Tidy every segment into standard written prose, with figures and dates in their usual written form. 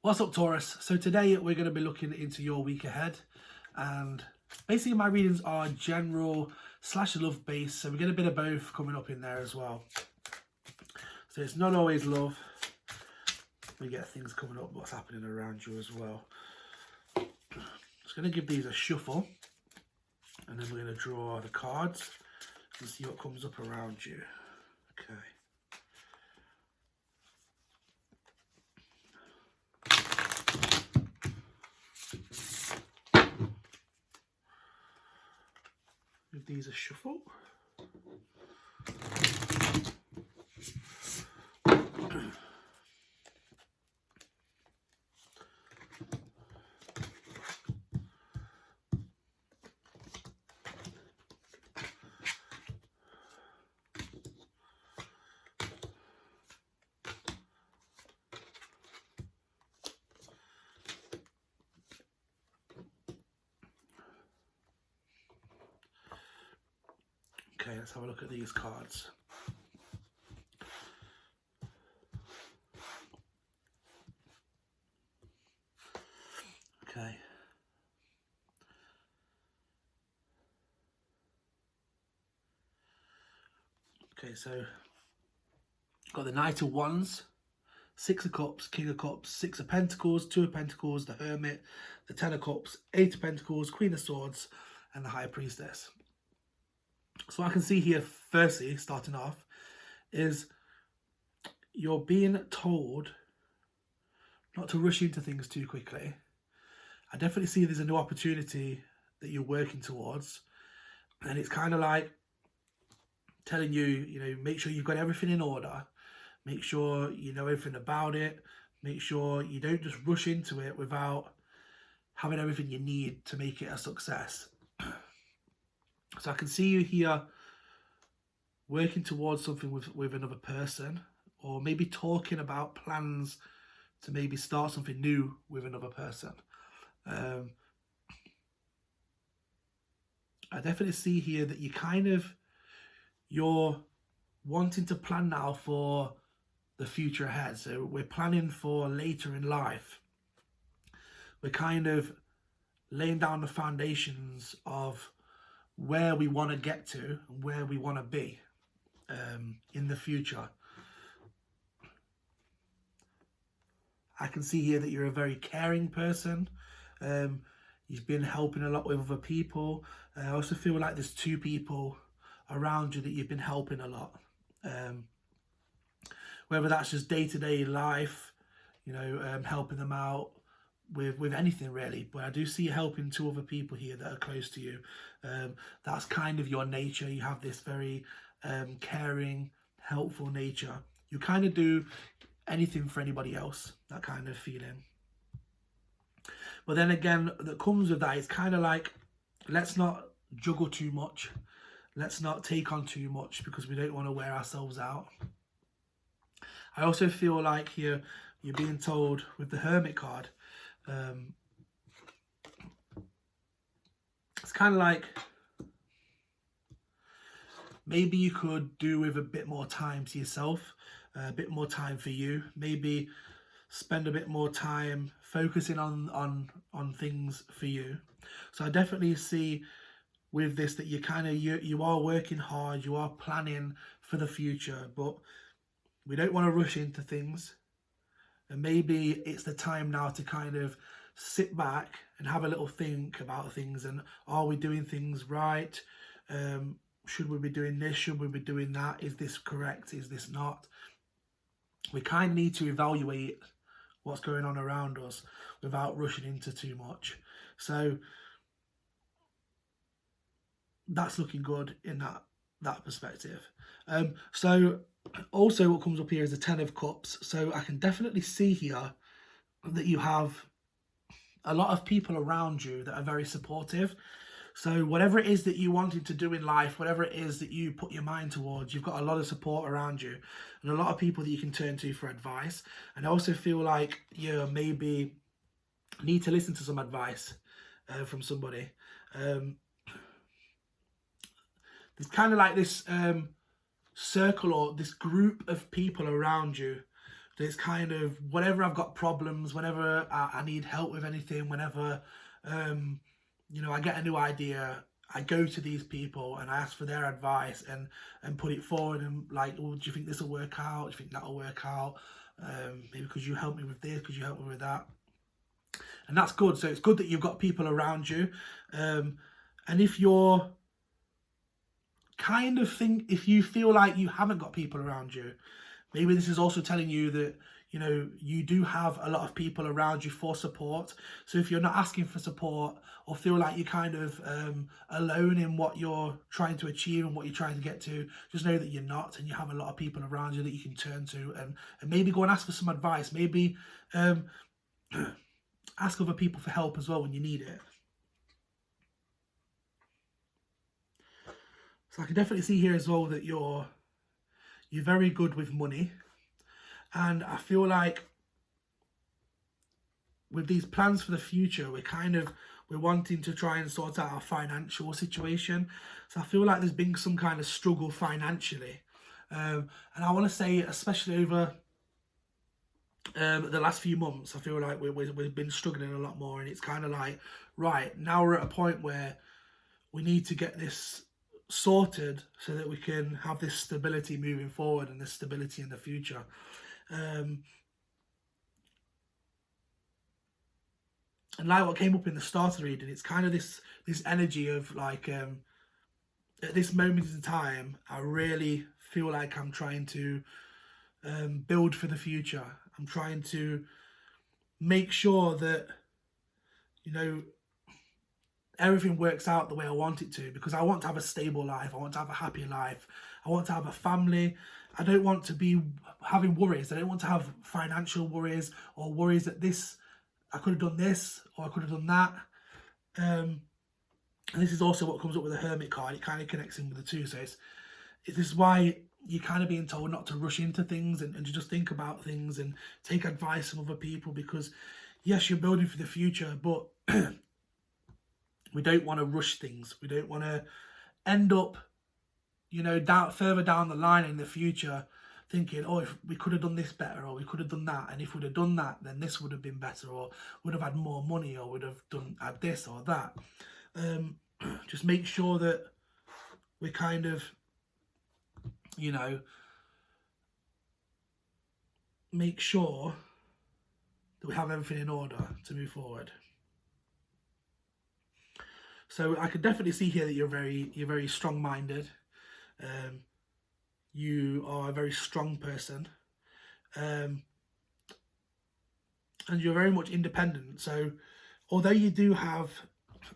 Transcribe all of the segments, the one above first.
What's up, Taurus? So today we're going to be looking into your week ahead, and basically my readings are general / love based, so we get a bit of both coming up in there as well. So it's not always love, we get things coming up, what's happening around you as well. Just going to give these a shuffle, and then we're going to draw the cards and see what comes up around you. Okay. Give these a shuffle. Okay, let's have a look at these cards. Okay. Okay, so got the Knight of Wands, Six of Cups, King of Cups, Six of Pentacles, Two of Pentacles, the Hermit, the Ten of Cups, Eight of Pentacles, Queen of Swords, and the High Priestess. So I can see here, firstly, starting off, is you're being told not to rush into things too quickly. I definitely see there's a new opportunity that you're working towards, and it's kind of like telling you, you know, make sure you've got everything in order, make sure you know everything about it, make sure you don't just rush into it without having everything you need to make it a success. So I can see you here working towards something with another person, or maybe talking about plans to maybe start something new with another person. I definitely see here that you're wanting to plan now for the future ahead. So we're planning for later in life. We're kind of laying down the foundations of where we want to get to and where we want to be in the future. I can see here that you're a very caring person. You've been helping a lot with other people. I also feel like there's two people around you that you've been helping a lot. Whether that's just day-to-day life, you know, helping them out with anything really. But I do see you helping two other people here that are close to you. That's kind of your nature. You have this very caring, helpful nature. You kind of do anything for anybody else, that kind of feeling. But then again, that comes with that, it's kind of like, let's not juggle too much. Let's not take on too much because we don't want to wear ourselves out. I also feel like here you're being told with the Hermit card, it's kind of like maybe you could do with a bit more time to yourself, a bit more time for you, maybe spend a bit more time focusing on things for you. So I definitely see with this that you are working hard, you are planning for the future, but we don't want to rush into things. And maybe it's the time now to kind of sit back and have a little think about things, and are we doing things right? Should we be doing this? Should we be doing that? Is this correct? Is this not? We kind of need to evaluate what's going on around us without rushing into too much. So that's looking good in that perspective. So also what comes up here is the Ten of Cups. So I can definitely see here that you have a lot of people around you that are very supportive. So whatever it is that you wanted to do in life, whatever it is that you put your mind towards, you've got a lot of support around you and a lot of people that you can turn to for advice. And I also feel like you maybe need to listen to some advice from somebody. There's kind of like this circle or this group of people around you It's kind of whenever I've got problems, whenever I need help with anything, whenever you know, I get a new idea, I go to these people and I ask for their advice and put it forward and like, well, do you think this will work out? Do you think that'll work out? Maybe could you help me with this? Could you help me with that? And that's good. So it's good that you've got people around you. And if you're kind of if you feel like you haven't got people around you, maybe this is also telling you that, you know, you do have a lot of people around you for support. So if you're not asking for support or feel like you're kind of alone in what you're trying to achieve and what you're trying to get to, just know that you're not, and you have a lot of people around you that you can turn to, and maybe go and ask for some advice. Maybe ask other people for help as well when you need it. So I can definitely see here as well that you're very good with money. And I feel like with these plans for the future, we're wanting to try and sort out our financial situation. So I feel like there's been some kind of struggle financially. And I want to say, especially over the last few months, I feel like we've been struggling a lot more. And it's kind of like, right, now we're at a point where we need to get this sorted so that we can have this stability moving forward and this stability in the future. And like what came up in the starter reading, it's kind of this energy of like, at this moment in time, I really feel like I'm trying to build for the future. I'm trying to make sure that, you know, everything works out the way I want it to, because I want to have a stable life. I want to have a happy life. I want to have a family. I don't want to be having worries. I don't want to have financial worries or worries that I could have done this or I could have done that. And this is also what comes up with the Hermit card. It kind of connects in with the two. So this is why you're kind of being told not to rush into things and to just think about things and take advice from other people, because yes, you're building for the future, but we don't want to rush things. We don't want to end up, you know, further down the line in the future thinking, oh, if we could have done this better, or we could have done that, and if we'd have done that, then this would have been better, or would have had more money, or would have had this or that. Just make sure that we kind of, you know, make sure that we have everything in order to move forward. So I can definitely see here that you're very strong-minded. You are a very strong person, and you're very much independent. So although you do have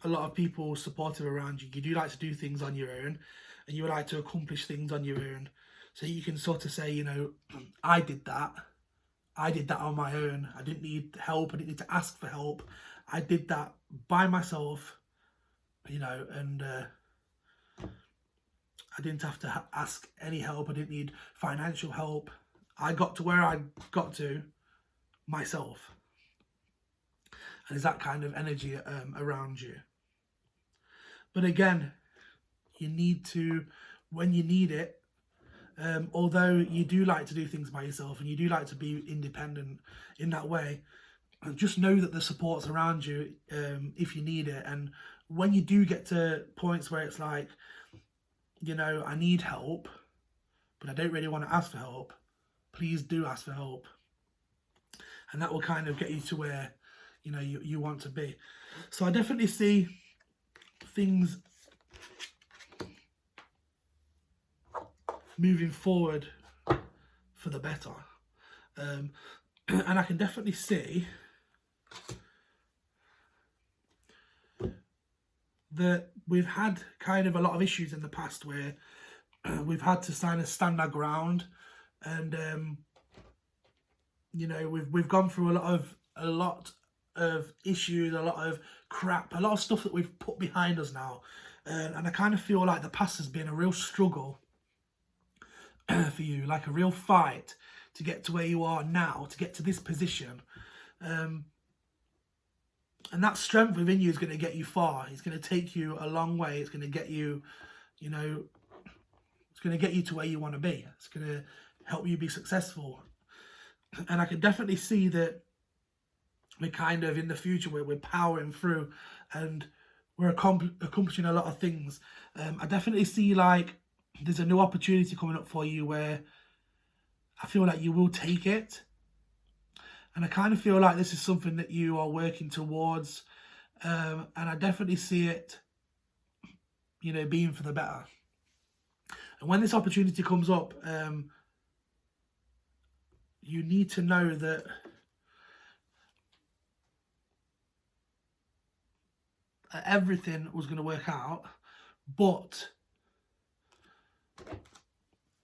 a lot of people supportive around you, you do like to do things on your own, and you like to accomplish things on your own. So you can sort of say, you know, I did that on my own. I didn't need help. I didn't need to ask for help. I did that by myself, you know, and I didn't have to ask any help. I didn't need financial help. I got to where I got to myself. And there's that kind of energy around you. But again, you need to, when you need it, although you do like to do things by yourself and you do like to be independent in that way, just know that the support's around you if you need it. And when you do get to points where it's like, you know, I need help, but I don't really want to ask for help, please do ask for help. And that will kind of get you to where, you know, you want to be. So I definitely see things moving forward for the better. And I can definitely see that we've had kind of a lot of issues in the past where we've had to kind of stand our ground, and you know, we've gone through a lot of issues, a lot of crap, a lot of stuff that we've put behind us now, and I kind of feel like the past has been a real struggle for you, like a real fight to get to where you are now, to get to this position. And that strength within you is going to get you far. It's going to take you a long way. It's going to get you, you know, it's going to get you to where you want to be. It's going to help you be successful. And I can definitely see that we're kind of in the future where we're powering through and we're accomplishing a lot of things. I definitely see like there's a new opportunity coming up for you where I feel like you will take it. And I kind of feel like this is something that you are working towards. And I definitely see it, you know, being for the better. And when this opportunity comes up, you need to know that everything was going to work out, but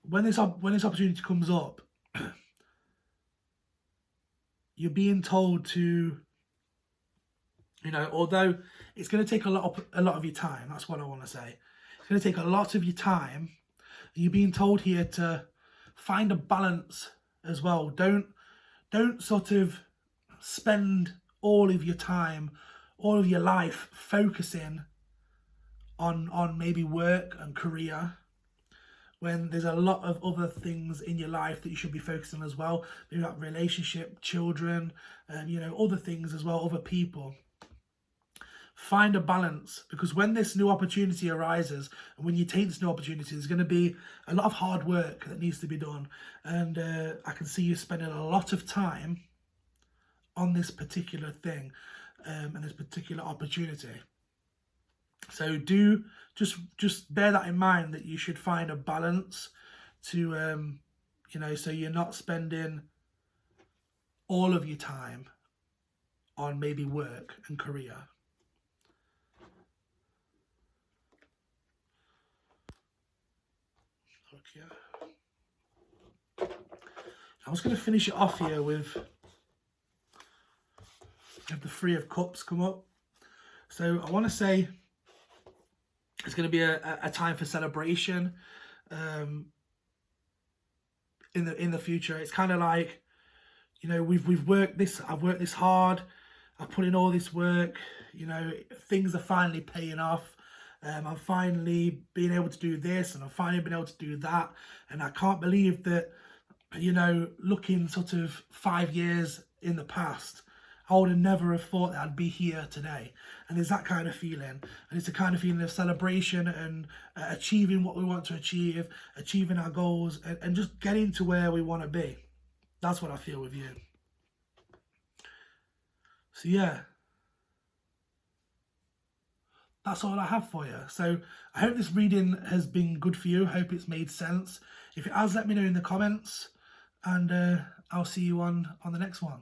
when this opportunity comes up, you're being told to, you know, although it's going to take a lot of your time. That's what I want to say. It's going to take a lot of your time. You're being told here to find a balance as well. Don't sort of spend all of your time, all of your life focusing on maybe work and career, when there's a lot of other things in your life that you should be focusing on as well. Maybe like relationship, children, and you know, other things as well, other people. Find a balance, because when this new opportunity arises and when you take this new opportunity, there's going to be a lot of hard work that needs to be done. And I can see you spending a lot of time on this particular thing and this particular opportunity. So do just bear that in mind, that you should find a balance to, you know, so you're not spending all of your time on maybe work and career. Okay. I was going to finish it off here with the Three of Cups come up. So I want to say it's going to be a time for celebration in the future. It's kind of like, you know, we've worked this. I've worked this hard. I've put in all this work. You know, things are finally paying off. I'm finally being able to do this, and I'm finally being able to do that. And I can't believe that, you know, looking sort of 5 years in the past, I would have never have thought that I'd be here today. And it's that kind of feeling. And it's a kind of feeling of celebration and achieving what we want to achieve, achieving our goals, and just getting to where we want to be. That's what I feel with you. So yeah, that's all I have for you. So I hope this reading has been good for you. I hope it's made sense. If it has, let me know in the comments, and I'll see you on the next one.